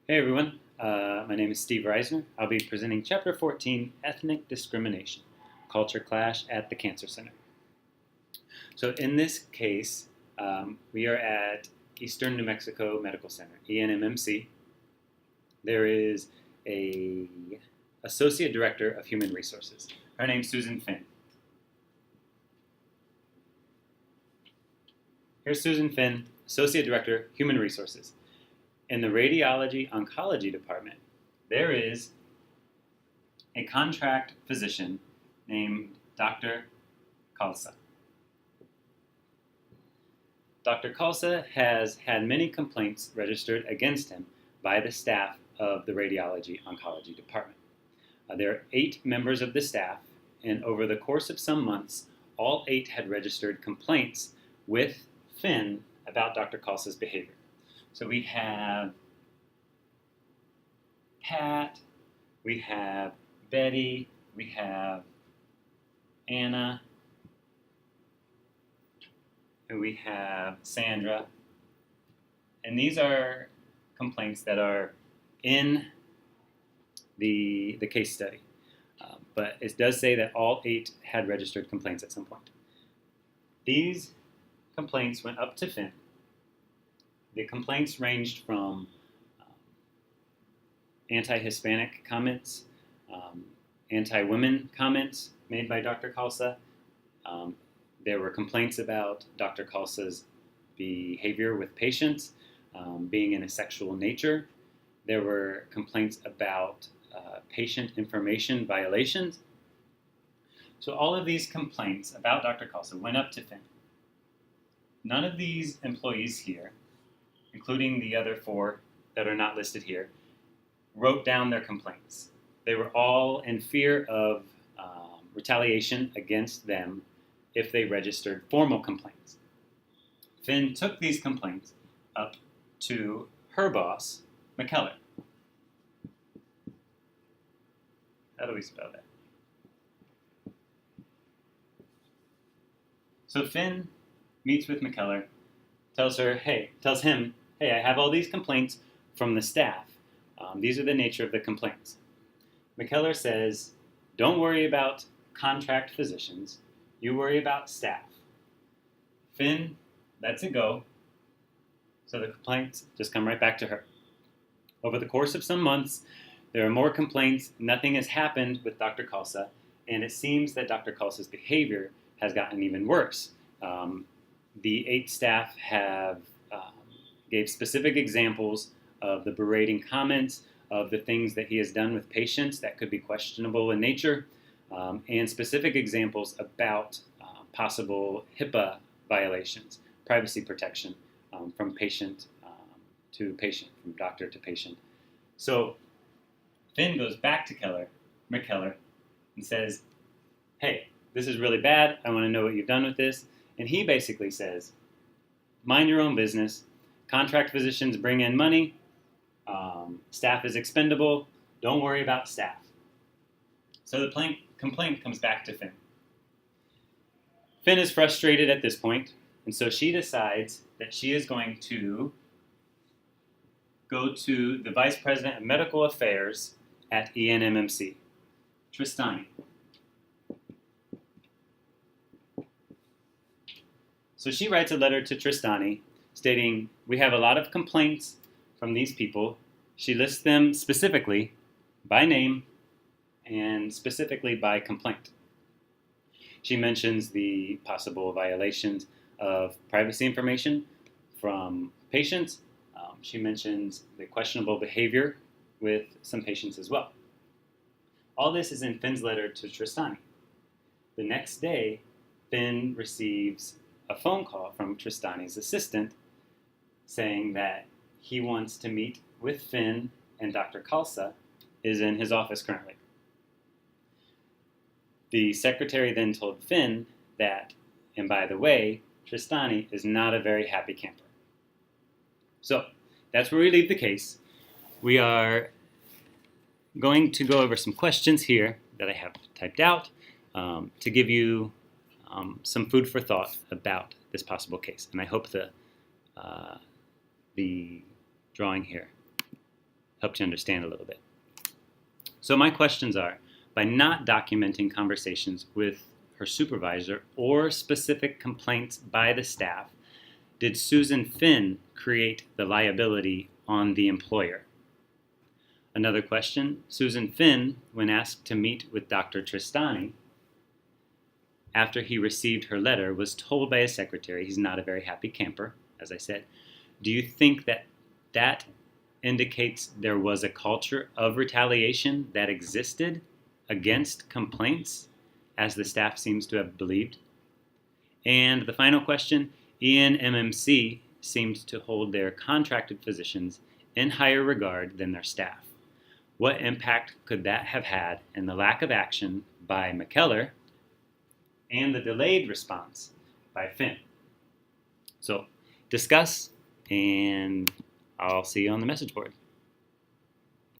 Hey everyone, my name is Steve Reisner. I'll be presenting Chapter 14, Ethnic Discrimination, Culture Clash at the Cancer Center. So in this case, we are at Eastern New Mexico Medical Center, ENMMC. There is a Associate Director of Human Resources. Her name's Susan Finn. Here's Susan Finn, Associate Director, Human Resources. In the Radiology Oncology Department, there is a contract physician named Dr. Khalsa. Dr. Khalsa has had many complaints registered against him by the staff of the Radiology Oncology Department. There are 8 members of the staff, and over the course of some months, all 8 had registered complaints with Finn about Dr. Khalsa's behavior. So we have Pat, we have Betty, we have Anna, and we have Sandra. And these are complaints that are in the case study. But it does say that all 8 had registered complaints at some point. These complaints went up to Finn. The complaints ranged from anti-Hispanic comments, anti-women comments made by Dr. Khalsa. There were complaints about Dr. Khalsa's behavior with patients, being in a sexual nature. There were complaints about patient information violations. So all of these complaints about Dr. Khalsa went up to Finn. None of these employees here, including the other 4 that are not listed here, wrote down their complaints. They were all in fear of retaliation against them if they registered formal complaints. Finn took these complaints up to her boss, McKellar. How do we spell that? So Finn meets with McKellar, tells him, hey, I have all these complaints from the staff. These are the nature of the complaints. McKellar says, don't worry about contract physicians. You worry about staff. Finn lets it go, so the complaints just come right back to her. Over the course of some months, there are more complaints. Nothing has happened with Dr. Khalsa, and it seems that Dr. Khalsa's behavior has gotten even worse. The 8 staff have gave specific examples of the berating comments, of the things that he has done with patients that could be questionable in nature, and specific examples about possible HIPAA violations, privacy protection from patient to patient, from doctor to patient. So Finn goes back to McKellar and says, hey, this is really bad. I want to know what you've done with this. And he basically says, mind your own business. Contract physicians bring in money. Staff is expendable. Don't worry about staff. So the complaint comes back to Finn. Finn is frustrated at this point, and so she decides that she is going to go to the Vice President of Medical Affairs at ENMMC, Tristani. So she writes a letter to Tristani stating, we have a lot of complaints from these people. She lists them specifically by name and specifically by complaint. She mentions the possible violations of privacy information from patients. She mentions the questionable behavior with some patients as well. All this is in Finn's letter to Tristani. The next day, Finn receives a phone call from Tristani's assistant saying that he wants to meet with Finn, and Dr. Khalsa is in his office currently. The secretary then told Finn that, and by the way, Tristani is not a very happy camper. So that's where we leave the case. We are going to go over some questions here that I have typed out to give you some food for thought about this possible case. And I hope the drawing here helped you understand a little bit. So my questions are, by not documenting conversations with her supervisor or specific complaints by the staff, did Susan Finn create the liability on the employer? Another question, Susan Finn, when asked to meet with Dr. Tristani, after he received her letter, was told by his secretary he's not a very happy camper, as I said. Do you think that that indicates there was a culture of retaliation that existed against complaints, as the staff seems to have believed? And the final question, ENMMC seemed to hold their contracted physicians in higher regard than their staff. What impact could that have had in the lack of action by McKellar and the delayed response by Finn? So discuss, and I'll see you on the message board.